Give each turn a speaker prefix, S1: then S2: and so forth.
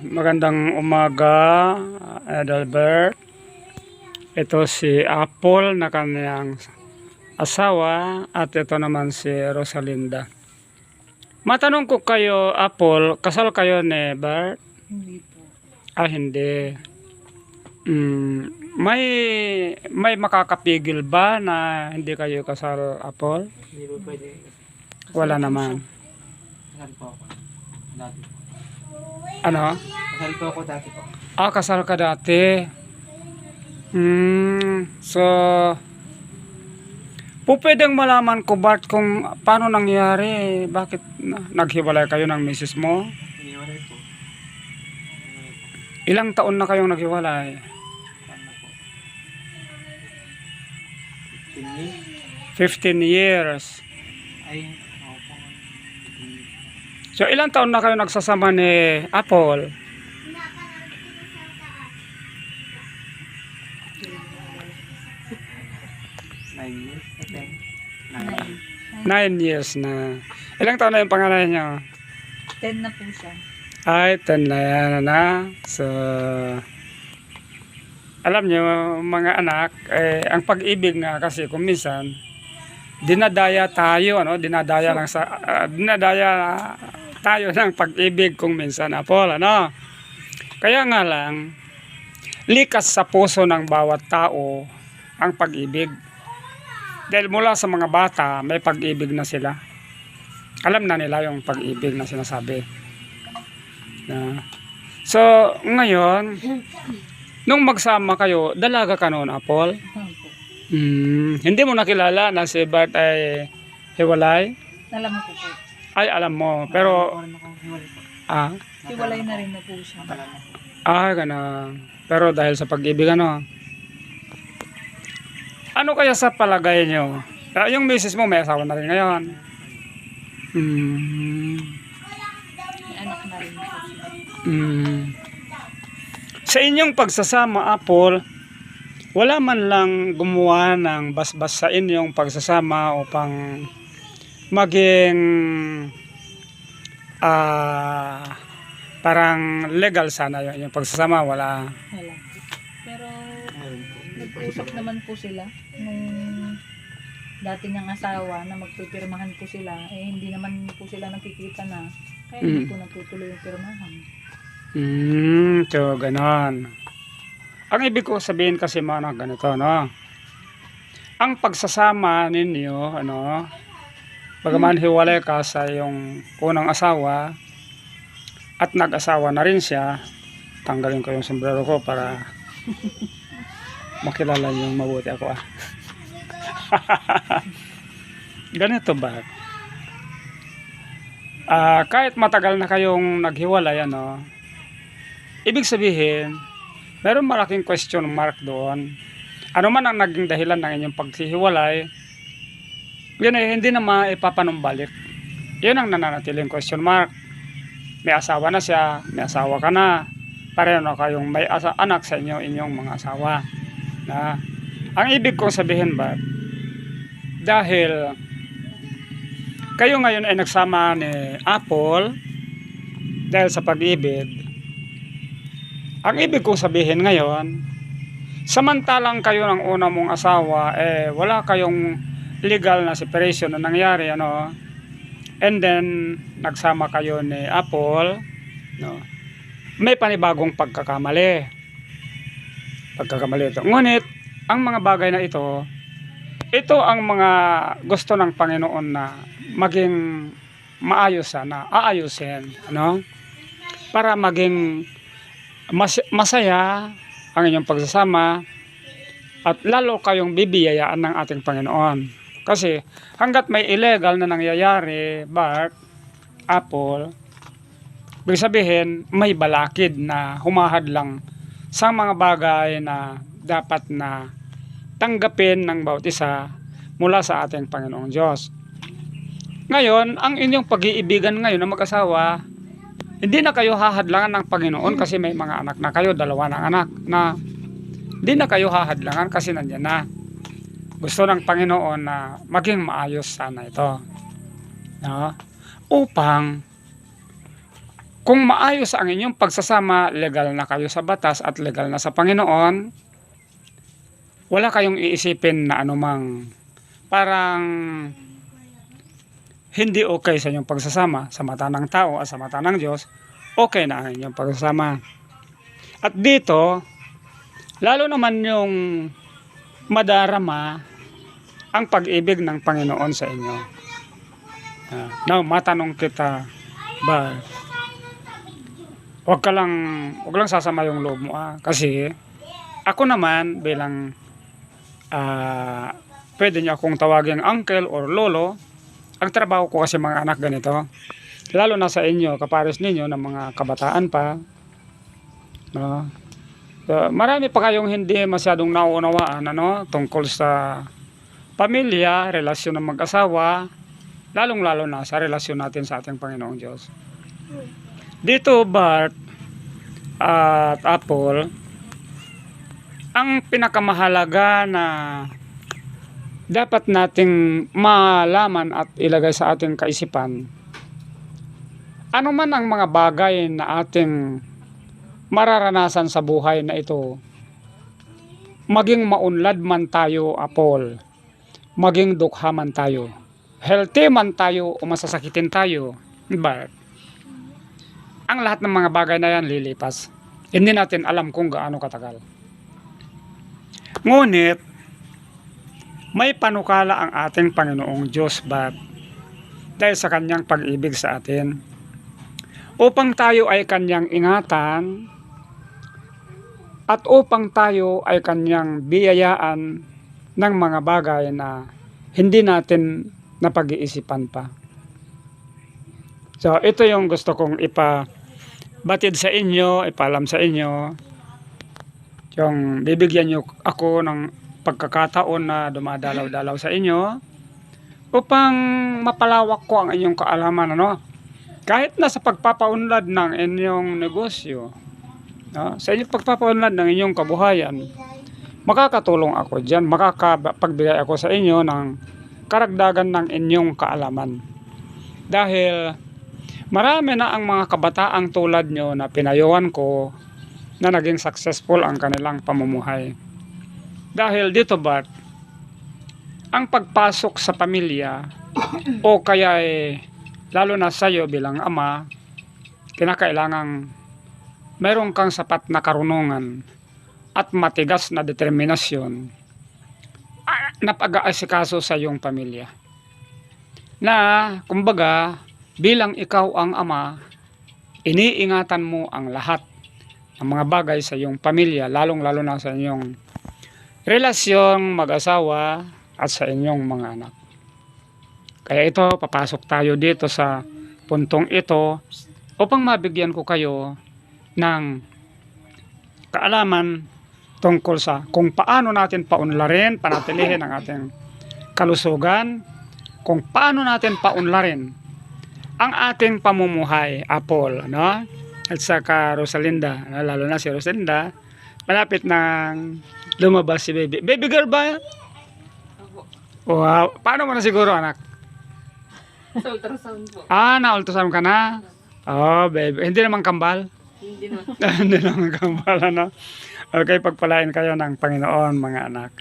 S1: Magandang umaga, Adalbert. Ito si Apple na kanyang asawa at ito naman si Rosalinda. Matanong ko kayo, Apple, kasal kayo ni Bert?
S2: Hindi po.
S1: Hindi. May makakapigil ba na hindi kayo kasal, Apple?
S3: Hindi po pwede.
S1: Wala naman.
S3: Kasal po ako. Dati po.
S1: Ano?
S3: Kasal po ako dati po.
S1: Kasal ka dati. So, pwedeng malaman ko, Bart, kung paano nangyari, bakit naghiwalay kayo ng misis mo?
S3: Iniwalay po.
S1: Ilang taon na kayong naghiwalay?
S3: Paano po?
S1: 15
S3: 15 years?
S1: years.
S3: Ay, ako po.
S1: So, ilang taon na kayo nagsasama ni Apple?
S3: 9 years?
S1: 9 years na. Ilang taon na yung pangalan niyo?
S2: 10 na po siya.
S1: Ay, 10 na yan na. So, alam nyo, mga anak, ang pag-ibig nga kasi kung minsan, dinadaya tayo, dinadaya tayo ng pag-ibig kung minsan, Apple, Kaya nga lang, likas sa puso ng bawat tao ang pag-ibig. Dahil mula sa mga bata, may pag-ibig na sila. Alam na nila yung pag-ibig na sinasabi. So, ngayon, nung magsama kayo, dalaga ka noon, Apple?
S2: Opo.
S1: Hindi mo nakilala na si Bart ay hiwalay?
S2: Alam ko po.
S1: Ay, alam mo. Pero,
S3: Hiwalay po.
S2: Hiwalay na rin na po siya.
S3: Matagal na po.
S1: ganun. Pero dahil sa pag-ibig, ano kaya sa palagay nyo? Yung misis mo may asawa na rin ngayon.
S2: May anak na rin po siya.
S1: Sa inyong pagsasama, Apple, wala man lang gumawa ng basbas sa inyong pagsasama upang maging parang legal sana yung pagsasama, wala.
S2: Wala. Pero
S3: Meron po.
S2: nag-usap naman po sila nung dati niyang asawa na magpipirmahan po sila. Hindi naman po sila nakikita na. Kaya hindi po natutuloy yung pirmahan.
S1: So, ganon. Ang ibig ko sabihin kasi mga ganito, ang pagsasama ninyo, bagaman hiwalay ka sa yung unang asawa at nag-asawa na rin siya, tanggalin ko yung sombrero ko para makilala niyo mabuti ako. Ganito ba? Kahit matagal na kayong naghiwalay, ibig sabihin, meron malaking question mark doon. Ano man ang naging dahilan ng inyong paghihiwalay, yun hindi na maipapanumbalik. Yun ang nananatiling question mark. May asawa na siya, may asawa ka na, pareho na kayong may anak sa inyong mga asawa. Ang ibig kong sabihin ba, dahil kayo ngayon ay nagsama ni Apple dahil sa pag-ibig, ang ibig kong sabihin ngayon, samantalang kayo ng una mong asawa, wala kayong legal na separation na nangyari, and then, nagsama kayo ni Apple, may panibagong pagkakamali ito. Ngunit, ang mga bagay na ito ang mga gusto ng Panginoon na maging maayos sana, aayusin, para maging masaya ang inyong pagsasama at lalo kayong bibiyayaan ng ating Panginoon. Kasi hanggat may illegal na nangyayari, Bart, Apple, ibig sabihin may balakid na humahad lang sa mga bagay na dapat na tanggapin ng bawat isa mula sa ating Panginoong Diyos. Ngayon, ang inyong pag-iibigan ngayon na mag-asawa, hindi na kayo hahadlangan ng Panginoon kasi may mga anak na kayo, 2 ng anak na hindi na kayo hahadlangan kasi nandiyan na. Gusto ng Panginoon na maging maayos sana ito. Upang kung maayos ang inyong pagsasama, legal na kayo sa batas at legal na sa Panginoon, wala kayong iisipin na anumang parang hindi okay sa inyong pagsasama sa mata ng tao at sa mata ng Diyos, okay na ang inyong pagsasama. At dito, lalo naman yung madarama ang pag-ibig ng Panginoon sa inyo. Now, matanong kita ba, wag lang sasama yung loob mo kasi ako naman bilang pwede niyo akong tawagin uncle or lolo. Ang trabaho ko kasi mga anak ganito, lalo na sa inyo, kapares ninyo ng mga kabataan pa, no? So, marami pa kayong hindi masyadong nauunawaan tungkol sa pamilya, relasyon ng mag-asawa, lalong-lalo na sa relasyon natin sa ating Panginoong Diyos. Dito, Bart at Apple, ang pinakamahalaga na dapat nating malaman at ilagay sa ating kaisipan, ano man ang mga bagay na ating mararanasan sa buhay na ito, maging maunlad man tayo, Apple, maging dukha man tayo, healthy man tayo o masasakitin tayo, but ang lahat ng mga bagay na yan lilipas. Hindi natin alam kung gaano katagal. Ngunit may panukala ang ating Panginoong Diyos, but dahil sa kanyang pag-ibig sa atin, upang tayo ay kanyang ingatan at upang tayo ay kanyang biyayaan ng mga bagay na hindi natin napag-iisipan pa. So, ito yung gusto kong ipabatid sa inyo, ipaalam sa inyo, yung bibigyan nyo ako ng pagkakataon na dumadalaw-dalaw sa inyo upang mapalawak ko ang inyong kaalaman, kahit na sa pagpapaunlad ng inyong negosyo, sa inyong pagpapaunlad ng inyong kabuhayan, makakatulong ako dyan, makakapagbigay ako sa inyo ng karagdagan ng inyong kaalaman. Dahil marami na ang mga kabataang tulad nyo na pinayuhan ko na naging successful ang kanilang pamumuhay. Dahil dito ba, ang pagpasok sa pamilya o kaya lalo na sa iyo bilang ama, kinakailangang mayroon kang sapat na karunungan at matigas na determinasyon na pag-aasikaso sa iyong pamilya. Na, kumbaga, bilang ikaw ang ama, iniingatan mo ang lahat ng mga bagay sa iyong pamilya, lalong-lalo na sa inyong relasyong mag-asawa at sa inyong mga anak. Kaya ito, papasok tayo dito sa puntong ito upang mabigyan ko kayo ng kaalaman tungkol sa kung paano natin paunlarin, panatilihin ang ating kalusugan, kung paano natin paunlarin ang ating pamumuhay, Apple, at saka Rosalinda, lalo na si Rosalinda, malapit nang lumabas si baby. Baby girl ba? Wow. Paano mo na siguro, anak?
S2: Sa ultrasound po.
S1: Na-ultrasound ka na? Baby. Hindi naman kambal?
S2: Hindi naman.
S1: Hindi naman kambal, Okay, pagpalain kayo ng Panginoon, mga anak.